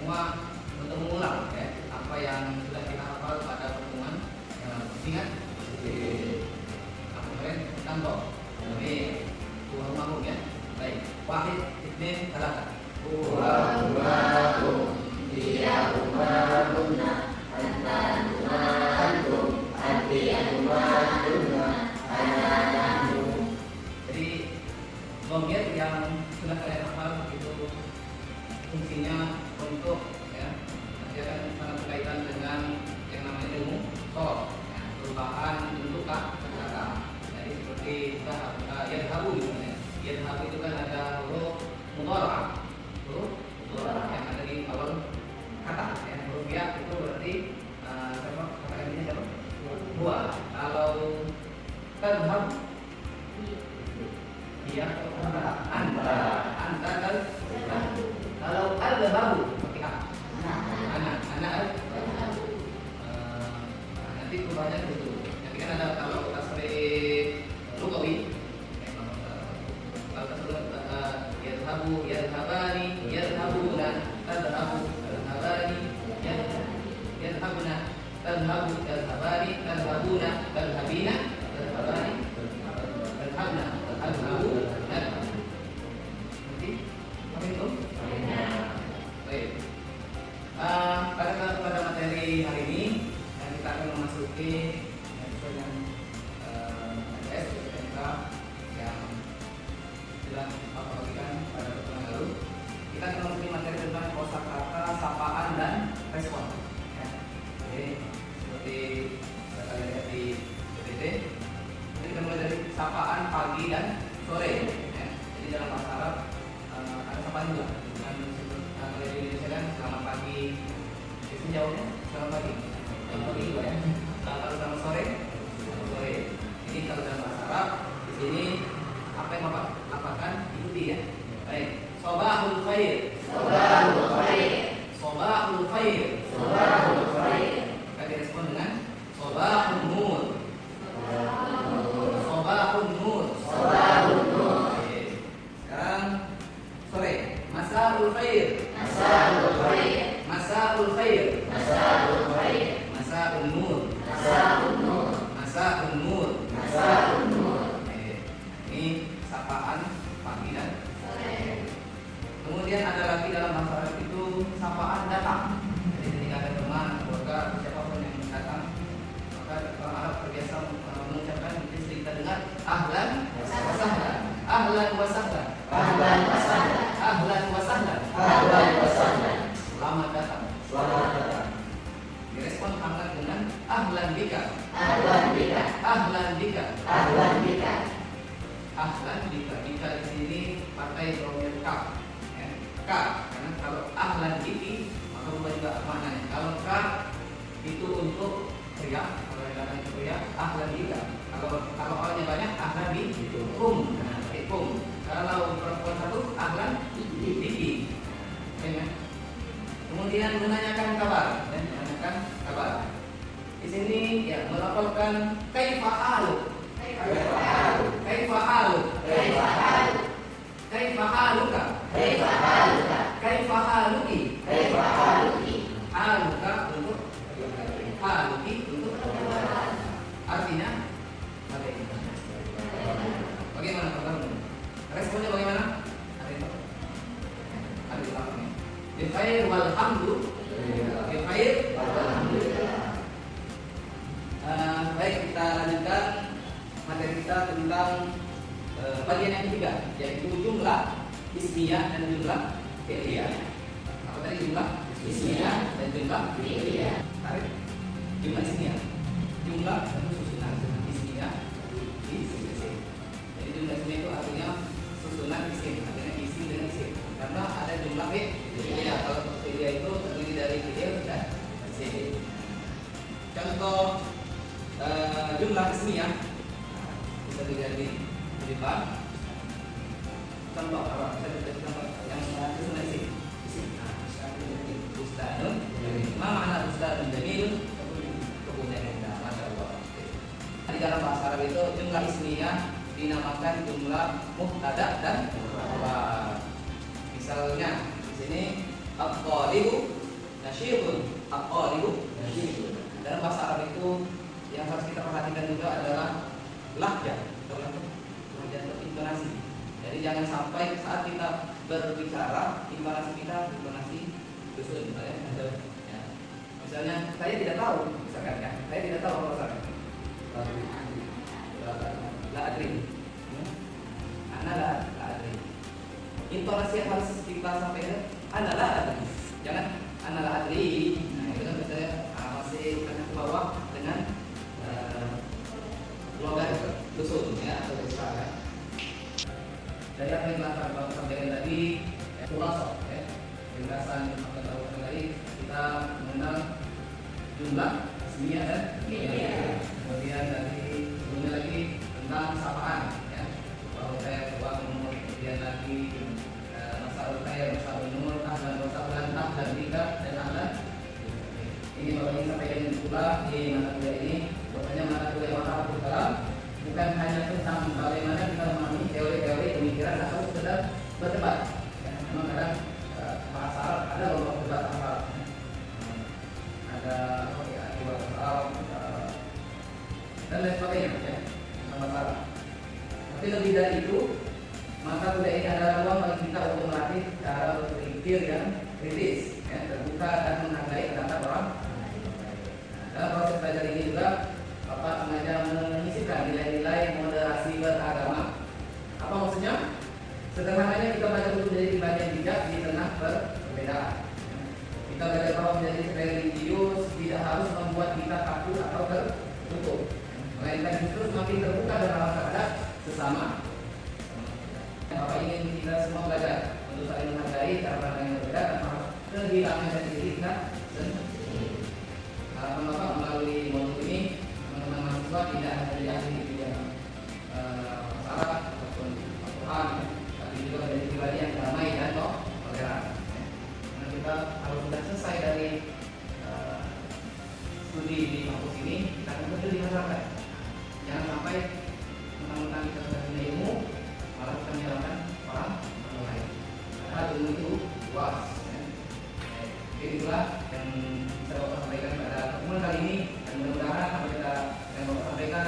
cuma untuk mengulang ya apa yang sudah kita hafal pada pertemuan yang lalu. Ingat? Apa kemarin contoh. Ini Tuhan mahum ya. Baik. Wahid, itsnain, tsalatsa. Tuhan mahum, dia umahumna, anta umahantum, anti umahumna, ana nahnu. Jadi dhamir yang sudah kalian hafal itu fungsinya untuk ya nanti akan sangat berkaitan dengan yang namanya ilmu sorof ya, perubahan bentuk kata. Jadi seperti kita yadhabu misalnya. Yadhabu itu kan ada huruf mudhari', huruf mudhari' yang ada di awal kata ya. Huruf ya itu berarti kata ini siapa? Dua. Kalau tadhhab iya anta kalau al-babu pakai a anak nanti perubahannya itu tapi kan ada kalau tasrif lugawi kalau tasrif yadhabu yadhabani yadhabuna tadhabu tadhabani yadhabuna tadhabu tadhabani tadhabuna tadhabina tadhabani tadhabna tadhabu nanti apa itu? Baik. Pada materi hari ini kita akan memasuki sesuai dengan MTS SMK yang sudah Bapak bagikan pada pertemuan lalu. Kita akan memasuki materi tentang kosakata, sapaan dan respon. Ya. Jadi seperti kalian lihat di PPT, kita mulai dari sapaan pagi dan sore. Ya. Jadi dalam bahasa Arab ada sapaan juga. Kalau di Indonesia kan selamat pagi. Biasanya jawabnya selamat pagi. Selamat pagi juga ya. Kalau selamat sore, selamat sore. Ini kalau dalam bahasa Arab di sini apa yang Bapak lakukan ikuti ya. Baik. Sobahul khair. Sobahul khair. Sobahul khair. Sobahul khair. Kita direspon dengan sobahul nur. Sobahul nur. Sobahul nur. Sekarang sore. Masaul khair. Masaul khair. Masaul khair. Masaul khair. Masaul nur. Masaul nur. Masaul nur. Masaul nur. Ini sapaan pagi dan sore. kemudian ada lagi dalam bahasa Arab itu sapaan datang. Jadi ketika ada teman, keluarga, siapapun yang datang, maka orang Arab terbiasa mengucapkan istri kita dengar ahlan wa sahlan. Ahlan wa sahlan. Ahlan wa sahlan. Ahlan wa sahlan. Ahlan wa sahlan. Selamat datang. Selamat datang. Direspon hangat dengan ahlan bika. Ahlan bika. Ahlan bika. Ahlan bika. Ahlan bika. Bika di sini pakai dhamir ka. Ya. Ka. Karena kalau ahlan biki maka berubah juga maknanya. Kalau ka itu untuk pria, kalau yang datang itu pria, ahlan bika. Kalau orangnya banyak, ahlan bikum. Nah, bikum. Kalau perempuan satu, ahlan biki. Ya. Kemudian menanyakan kabar, dan menanyakan kabar. Di sini ya melaporkan kaifa halu. Kaifa halu. Kaifa haluka. Kaifa haluki. Haluka untuk haluki untuk artinya bagaimana kabarmu? Responnya bagaimana? Ada di belakangnya. Bikhair walhamdu. Bikhair walhamdulillah. Baik, kita lanjutkan materi kita tentang bagian yang ketiga, yaitu jumlah ismiyah dan jumlah fi'liyah. Apa tadi jumlah ismiyah dan jumlah fi'liyah? Tarik. Jumlah ismiyah. Jumlah itu susunan ismiyah isim. Jadi jumlah ismiyah itu artinya susunan isim, artinya isim dengan isim. Karena ada jumlah fi'liyah. Kalau fi'liyah itu terdiri dari fi'il dan isim. Contoh jumlah ismiyah bisa dilihat di depan. Contoh apa? Saya beri contoh yang susunan isim. Ustadun. Ma makna ustadun jamil? Kemudian indah. Masya Allah. Di dalam bahasa Arab itu jumlah ismiyah dinamakan jumlah mubtada dan khabar. Misalnya di sini at-thalibu nasyibun, aqalibu nasyibun. Dalam bahasa Arab itu yang harus kita perhatikan juga adalah lahjah, atau intonasi. Jadi jangan sampai saat kita berbicara intonasi kita intonasi dusun, ya. Misalnya saya tidak tahu, misalkan ya, saya tidak tahu apa saya. La adri. Ana la adri. Intonasi yang harus kita sampaikan ana la adri. Jangan ana la adri. Nah, itu kan biasanya masih ke bawah dengan logat dusun ya atau desa ya. Dari apa yang telah kita sampaikan tadi, khulasan ya, ringkasan apa yang telah kita tadi, kita mengenal jumlah ismiyah dan fi'liyah. Kemudian dari sebelumnya lagi tentang sapaan ya, bahwa saya coba menurut, kemudian lagi masalah kaya, masalah menurut, ahlan, masalah ahlan, tiga dan ahlan. Ini bapak ini sampaikan pula di mata kuliah ini, bahwasanya mata kuliah Mahariful Kalam bukan hanya tentang bagaimana kita memahami teori-teori pemikiran atau sekedar berdebat. Ya, memang kadang bahasa Arab ada beberapa debat Arab, ada debat Arab dan lain sebagainya ya, tentang bahasa Arab. Tapi lebih dari itu, mata kuliah ini adalah ruang bagi kita untuk melatih cara berpikir yang kritis, ya, terbuka dan menghargai pendapat orang. Dalam proses belajar ini juga Bapak sengaja menyisipkan nilai-nilai moderasi beragama. Apa maksudnya? Sederhananya kita belajar untuk menjadi pribadi yang bijak di tengah perbedaan. Kita belajar bahwa menjadi religius tidak harus membuat kita takut atau tertutup, melainkan justru semakin terbuka dan ramah terhadap sesama. Bapak ingin kita semua belajar untuk saling menghargai cara pandang yang berbeda tanpa kehilangan jati diri kita sendiri. Harapan Bapak melalui modul ini, teman-teman mahasiswa tidak hanya jadi ahli di bidang masalah ataupun Al-Quran, tapi juga menjadi pribadi yang damai dan toleran. Karena kita kalau sudah selesai dari studi di kampus ini, kita akan bekerja di masyarakat. Jangan sampai mentang-mentang kita sudah punya ilmu, malah kita menyalahkan orang lain. Karena ilmu itu luas. Jadi itulah yang bisa Bapak sampaikan pada pertemuan kali ini, dan mudah-mudahan apa yang Bapak sampaikan